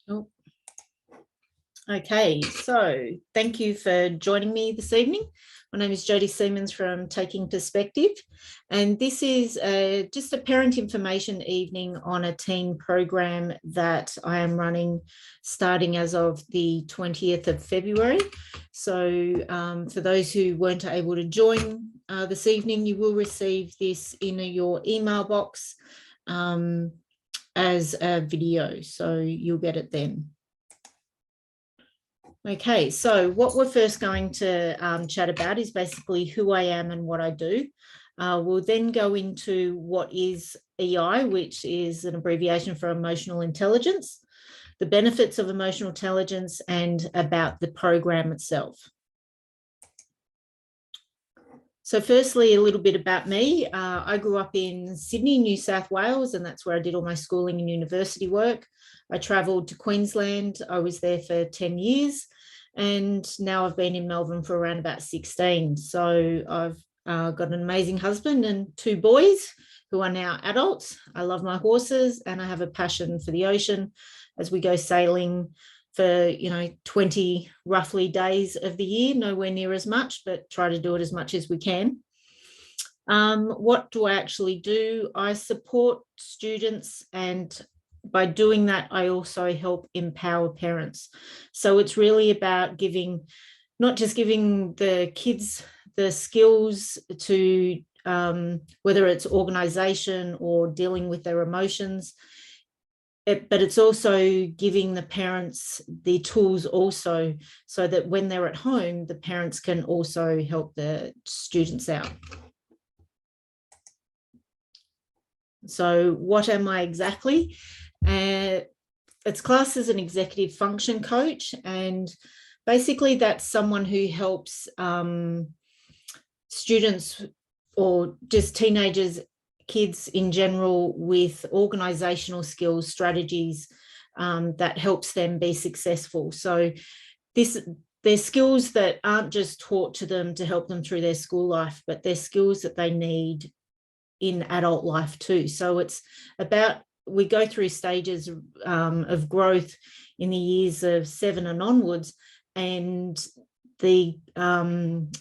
Oh, okay, so thank you for joining me this evening. My name is Jodie Siemens from Taking Perspective, and this is just a parent information evening on a teen program that I am running starting as of the 20th of February. So for those who weren't able to join this evening, you will receive this in your email box as a video, so you'll get it then. Okay, so what we're first going to chat about is basically who I am and what I do. We'll then go into what is EI, which is an abbreviation for emotional intelligence, the benefits of emotional intelligence, and about the program itself. So firstly, a little bit about me. I grew up in Sydney, New South Wales, and that's where I did all my schooling and university work. I travelled to Queensland. I was there for 10 years, and now I've been in Melbourne for around about 16. So I've got an amazing husband and 2 boys who are now adults. I love my horses, and I have a passion for the ocean as we go sailing for 20 roughly days of the year, nowhere near as much, but try to do it as much as we can. What do I actually do? I support students, and by doing that, I also help empower parents. So it's really about not just giving the kids the skills to whether it's organization or dealing with their emotions, but it's also giving the parents the tools also, so that when they're at home, the parents can also help the students out. So what am I exactly? It's classed as an executive function coach, and basically that's someone who helps students or just teenagers, kids in general, with organizational skills, strategies that helps them be successful. So they're skills that aren't just taught to them to help them through their school life, but they're skills that they need in adult life too. So it's about, we go through stages of growth in the years of 7 and onwards, and the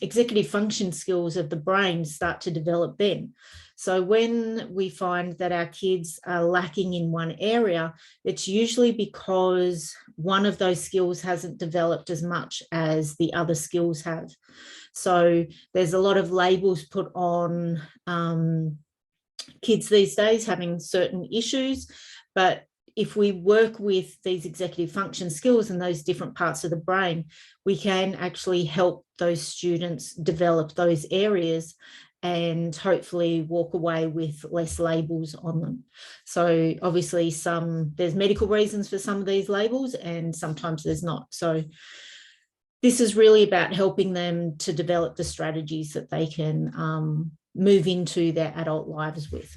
executive function skills of the brain start to develop then. So when we find that our kids are lacking in one area, it's usually because one of those skills hasn't developed as much as the other skills have. So there's a lot of labels put on kids these days having certain issues, but if we work with these executive function skills and those different parts of the brain, we can actually help those students develop those areas and hopefully walk away with less labels on them. So obviously there's medical reasons for some of these labels, and sometimes there's not. So this is really about helping them to develop the strategies that they can move into their adult lives with.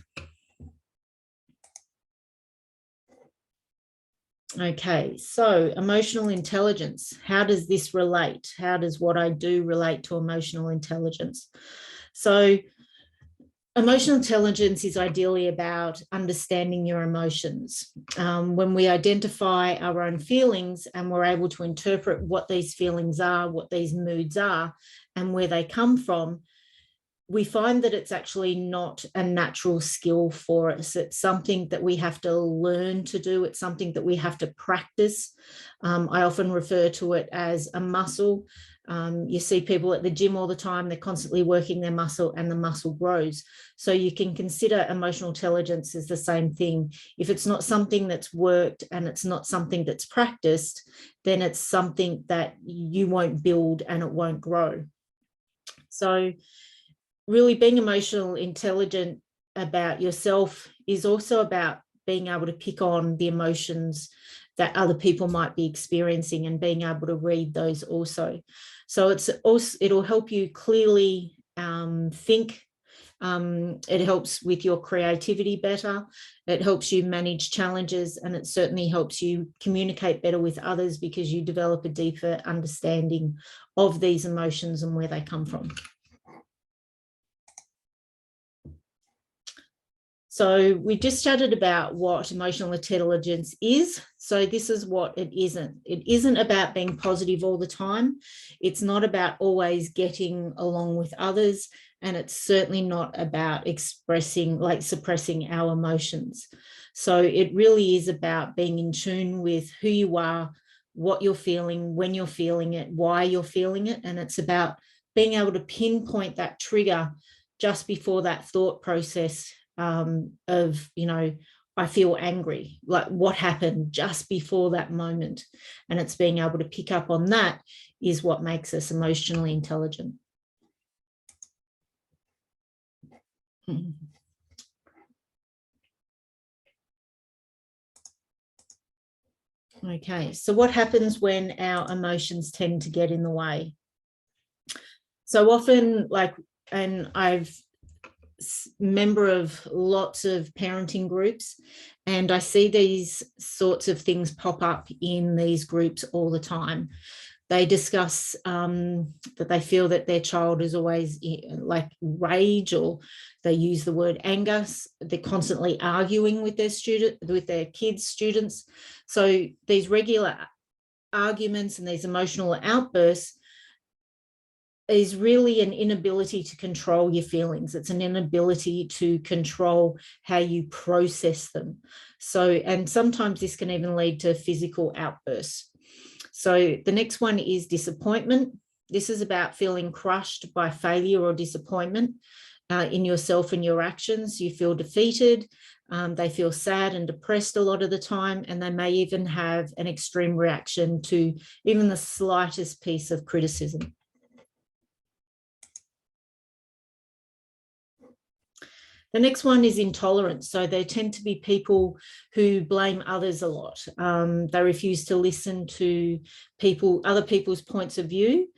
Okay, so emotional intelligence. How does this relate? How does what I do relate to emotional intelligence? So emotional intelligence is ideally about understanding your emotions. When we identify our own feelings and we're able to interpret what these feelings are, what these moods are, and where they come from, we find that it's actually not a natural skill for us. It's something that we have to learn to do. It's something that we have to practice. I often refer to it as a muscle. You see people at the gym all the time, they're constantly working their muscle, and the muscle grows. So you can consider emotional intelligence as the same thing. If it's not something that's worked and it's not something that's practiced, then it's something that you won't build and it won't grow. So really being emotionally intelligent about yourself is also about being able to pick on the emotions that other people might be experiencing and being able to read those also. So it'll help you clearly think. It helps with your creativity better. It helps you manage challenges, and it certainly helps you communicate better with others because you develop a deeper understanding of these emotions and where they come from. So we just chatted about what emotional intelligence is. So this is what it isn't. It isn't about being positive all the time. It's not about always getting along with others. And it's certainly not about suppressing our emotions. So it really is about being in tune with who you are, what you're feeling, when you're feeling it, why you're feeling it. And it's about being able to pinpoint that trigger just before that thought process of, I feel angry, like what happened just before that moment. And it's being able to pick up on that is what makes us emotionally intelligent. Okay, so what happens when our emotions tend to get in the way? So often, and I've member of lots of parenting groups, and I see these sorts of things pop up in these groups all the time. They discuss that they feel that their child is always like rage, or they use the word anger. They're constantly arguing with their students. So these regular arguments and these emotional outbursts is really an inability to control your feelings. It's an inability to control how you process them. So, and sometimes this can even lead to physical outbursts. So the next one is disappointment. This is about feeling crushed by failure or disappointment in yourself and your actions. You feel defeated. They feel sad and depressed a lot of the time, and they may even have an extreme reaction to even the slightest piece of criticism. The next one is intolerance. So they tend to be people who blame others a lot. They refuse to listen to other people's points of view.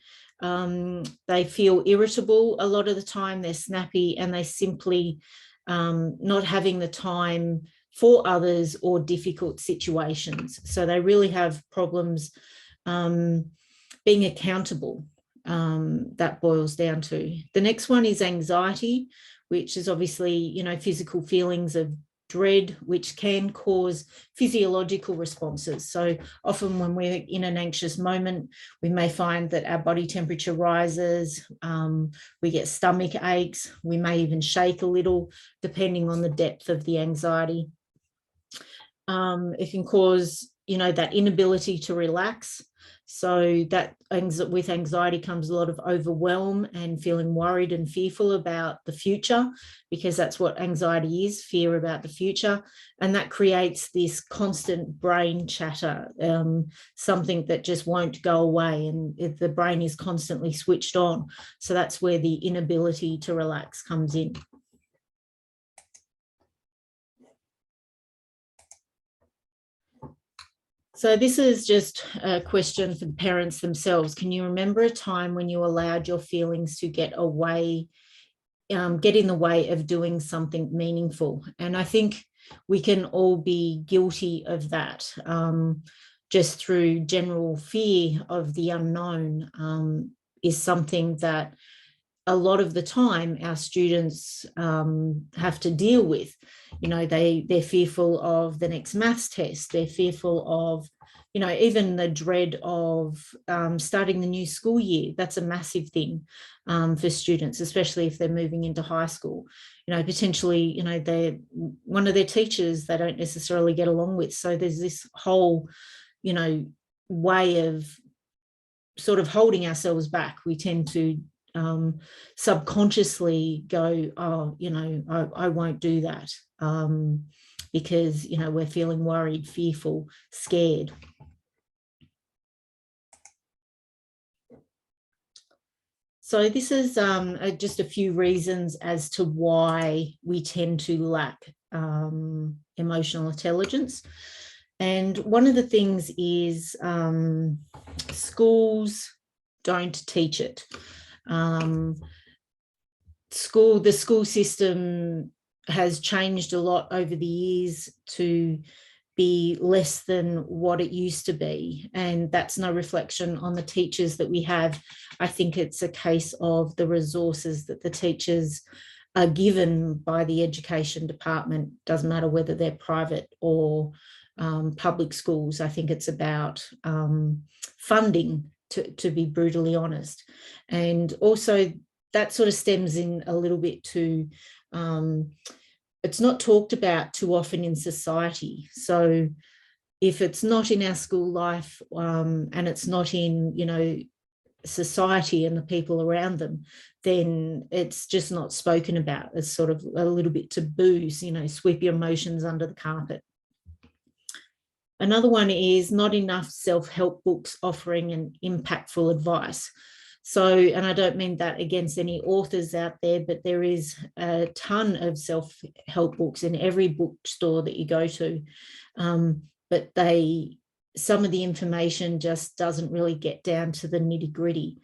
They feel irritable a lot of the time. They're snappy, and they simply not having the time for others or difficult situations. So they really have problems being accountable. That boils down to. The next one is anxiety, which is obviously, physical feelings of dread, which can cause physiological responses. So often when we're in an anxious moment, we may find that our body temperature rises, we get stomach aches, we may even shake a little, depending on the depth of the anxiety. It can cause, that inability to relax. So that with anxiety comes a lot of overwhelm and feeling worried and fearful about the future, because that's what anxiety is, fear about the future. And that creates this constant brain chatter, something that just won't go away, and the brain is constantly switched on. So that's where the inability to relax comes in. So this is just a question for the parents themselves. Can you remember a time when you allowed your feelings to get in the way of doing something meaningful? And I think we can all be guilty of that, just through general fear of the unknown is something that a lot of the time our students have to deal with. They're fearful of the next maths test. They're fearful of, even the dread of starting the new school year. That's a massive thing for students, especially if they're moving into high school. Potentially, they're one of their teachers they don't necessarily get along with. So there's this whole, way of sort of holding ourselves back. We tend to subconsciously go, I won't do that, because we're feeling worried, fearful, scared. So this is just a few reasons as to why we tend to lack emotional intelligence. And one of the things is schools don't teach it. The school system has changed a lot over the years to be less than what it used to be, and that's no reflection on the teachers that we have. I think it's a case of the resources that the teachers are given by the education department. Doesn't matter whether they're private or public schools. I think it's about funding, to be brutally honest. And also that sort of stems in a little bit to, it's not talked about too often in society. So if it's not in our school life, and it's not in, society and the people around them, then it's just not spoken about. It's sort of a little bit taboo, sweep your emotions under the carpet. Another one is not enough self-help books offering an impactful advice. So, and I don't mean that against any authors out there, but there is a ton of self-help books in every bookstore that you go to. But some of the information just doesn't really get down to the nitty-gritty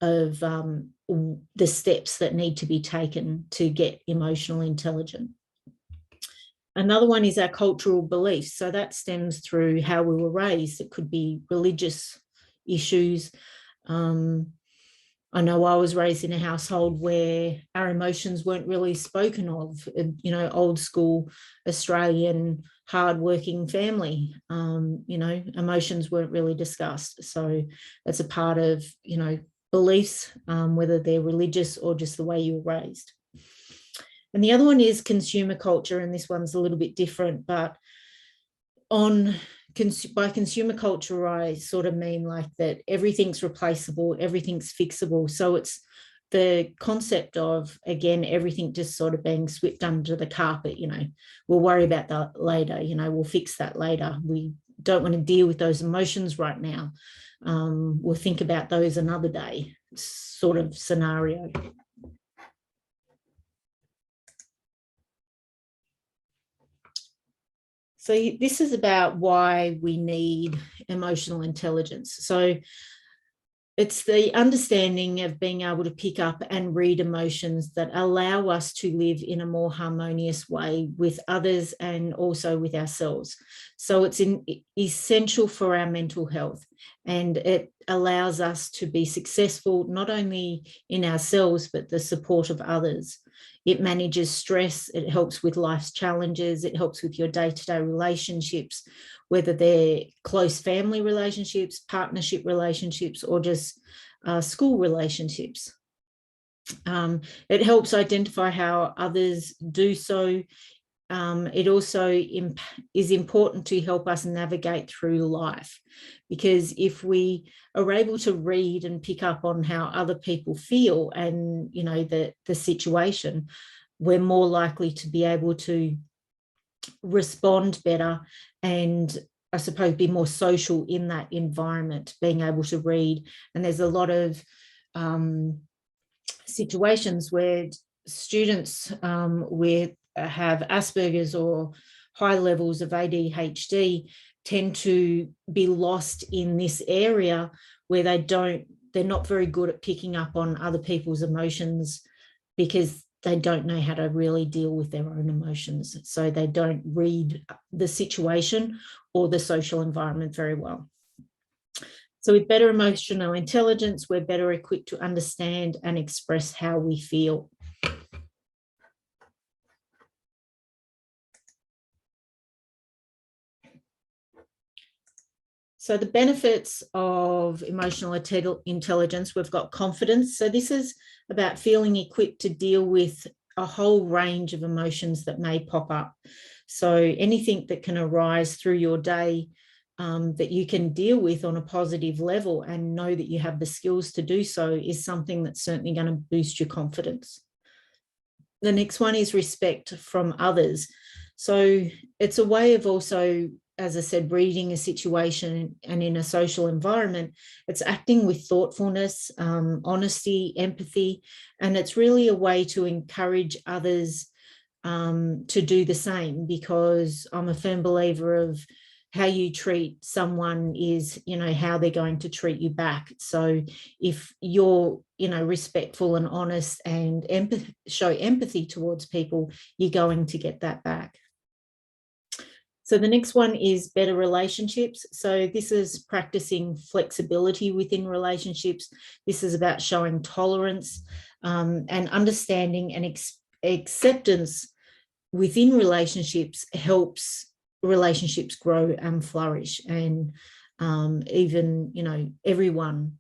of the steps that need to be taken to get emotional intelligence. Another one is our cultural beliefs. So that stems through how we were raised. It could be religious issues. I know I was raised in a household where our emotions weren't really spoken of, old school Australian hardworking family, emotions weren't really discussed. So that's a part of, beliefs, whether they're religious or just the way you were raised. And the other one is consumer culture, and this one's a little bit different, but by consumer culture, I sort of mean like that everything's replaceable, everything's fixable. So it's the concept of, again, everything just sort of being swept under the carpet. We'll worry about that later, we'll fix that later. We don't want to deal with those emotions right now. We'll think about those another day, sort of scenario. So this is about why we need emotional intelligence. So it's the understanding of being able to pick up and read emotions that allow us to live in a more harmonious way with others and also with ourselves. So it's essential for our mental health, and it allows us to be successful not only in ourselves, but the support of others. It manages stress, it helps with life's challenges, it helps with your day-to-day relationships, whether they're close family relationships, partnership relationships, or just school relationships. It helps identify how others do so. It also is important to help us navigate through life, because if we are able to read and pick up on how other people feel and, the situation, we're more likely to be able to respond better and, I suppose, be more social in that environment, being able to read. And there's a lot of situations where students have Asperger's or high levels of ADHD tend to be lost in this area where they're not very good at picking up on other people's emotions, because they don't know how to really deal with their own emotions. So they don't read the situation or the social environment very well. So with better emotional intelligence, we're better equipped to understand and express how we feel. So the benefits of emotional intelligence, we've got confidence. So this is about feeling equipped to deal with a whole range of emotions that may pop up. So anything that can arise through your day that you can deal with on a positive level and know that you have the skills to do so is something that's certainly going to boost your confidence. The next one is respect from others. So it's a way of also, as I said, reading a situation, and in a social environment, it's acting with thoughtfulness, honesty, empathy, and it's really a way to encourage others to do the same, because I'm a firm believer of how you treat someone is, how they're going to treat you back. So if you're, respectful and honest and show empathy towards people, you're going to get that back. So the next one is better relationships. So this is practicing flexibility within relationships. This is about showing tolerance and understanding and acceptance within relationships helps relationships grow and flourish. And even, you know, everyone,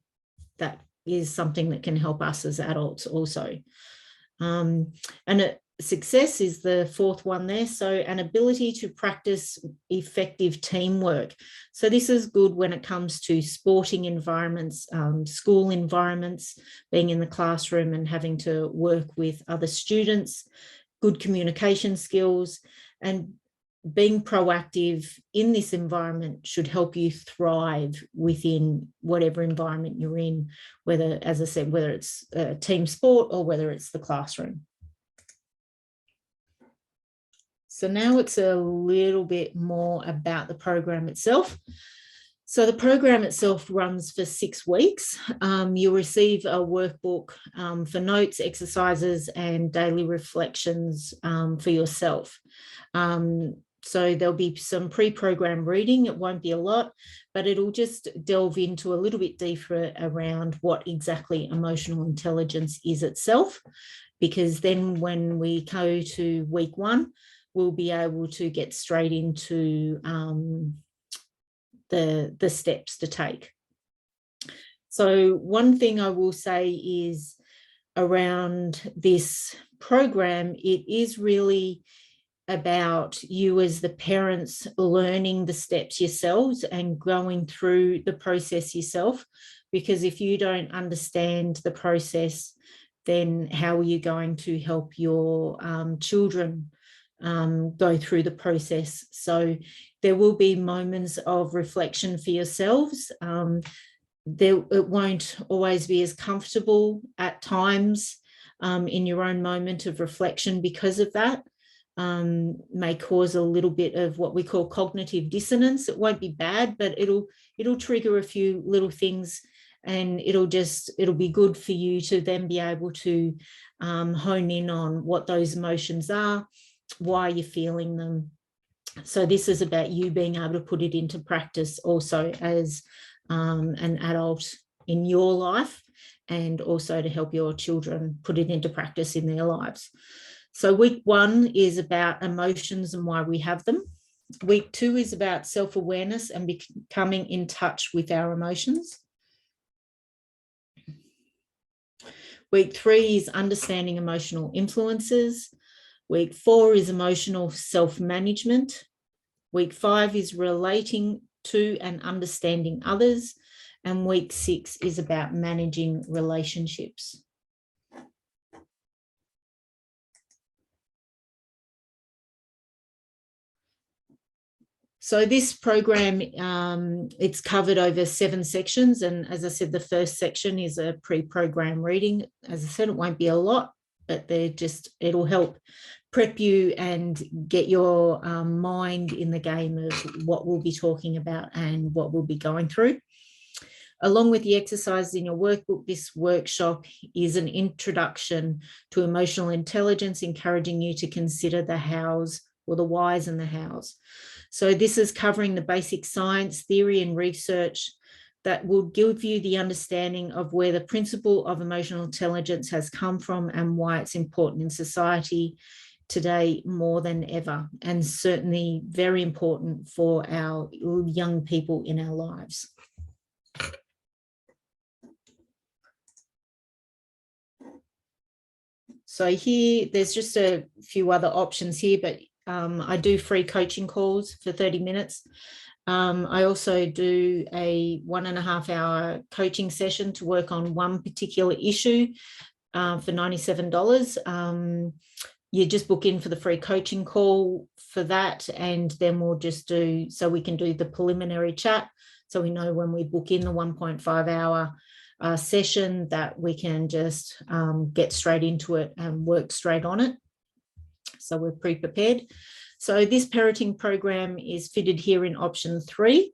that is something that can help us as adults also. And success is the fourth one there. So an ability to practice effective teamwork. So this is good when it comes to sporting environments, school environments, being in the classroom and having to work with other students, good communication skills, and being proactive in this environment should help you thrive within whatever environment you're in, whether, as I said, whether it's a team sport or whether it's the classroom. So now it's a little bit more about the program itself. So the program itself runs for 6 weeks. You'll receive a workbook for notes, exercises, and daily reflections for yourself. So there'll be some pre-programmed reading. It won't be a lot, but it'll just delve into a little bit deeper around what exactly emotional intelligence is itself, because then when we go to week 1, we'll be able to get straight into the steps to take. So one thing I will say is around this program, it is really about you as the parents learning the steps yourselves and going through the process yourself, because if you don't understand the process, then how are you going to help your children go through the process? So there will be moments of reflection for yourselves. It won't always be as comfortable at times in your own moment of reflection because of that. May cause a little bit of what we call cognitive dissonance. It won't be bad, but it'll trigger a few little things, and it'll be good for you to then be able to hone in on what those emotions are, why you're feeling them. So this is about you being able to put it into practice also as an adult in your life, and also to help your children put it into practice in their lives. So week 1 is about emotions and why we have them. Week 2 is about self-awareness and becoming in touch with our emotions. Week 3 is understanding emotional influences. Week 4 is emotional self-management. Week 5 is relating to and understanding others. And week 6 is about managing relationships. So this program, it's covered over 7 sections. And as I said, the first section is a pre-program reading. As I said, it won't be a lot, but it'll help prep you and get your mind in the game of what we'll be talking about and what we'll be going through. Along with the exercises in your workbook, this workshop is an introduction to emotional intelligence, encouraging you to consider the hows, or the whys and the hows. So this is covering the basic science, theory, and research that will give you the understanding of where the principle of emotional intelligence has come from and why it's important in society today more than ever, and certainly very important for our young people in our lives. So here, there's just a few other options here, but I do free coaching calls for 30 minutes. I also do a 1.5 hour coaching session to work on one particular issue for $97. You just book in for the free coaching call for that, and then we'll just so we can do the preliminary chat, so we know when we book in the 1.5 hour session that we can just get straight into it and work straight on it. So we're pre-prepared. So this parenting program is fitted here in option 3,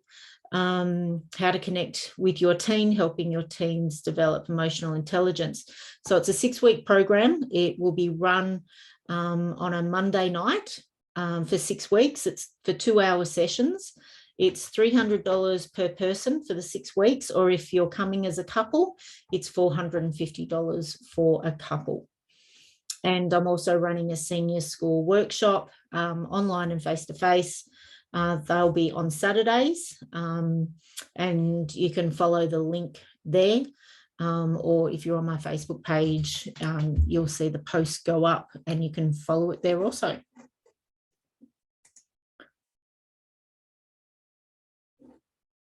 how to connect with your teen, helping your teens develop emotional intelligence. So it's a 6-week program. It will be run on a Monday night for 6 weeks. It's for 2-hour sessions. It's $300 per person for the 6 weeks, or if you're coming as a couple, it's $450 for a couple. And I'm also running a senior school workshop, online and face-to-face. They'll be on Saturdays, and you can follow the link there. Or if you're on my Facebook page, you'll see the post go up and you can follow it there also.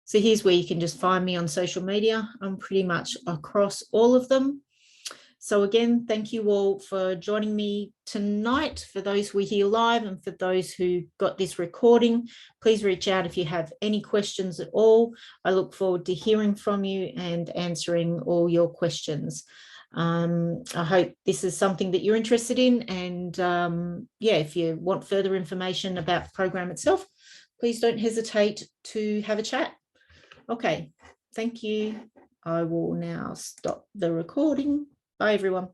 So here's where you can just find me on social media. I'm pretty much across all of them. So again, thank you all for joining me tonight. For those who are here live and for those who got this recording, please reach out if you have any questions at all. I look forward to hearing from you and answering all your questions. I hope this is something that you're interested in. And yeah, if you want further information about the program itself, please don't hesitate to have a chat. Okay, thank you. I will now stop the recording. Bye, everyone.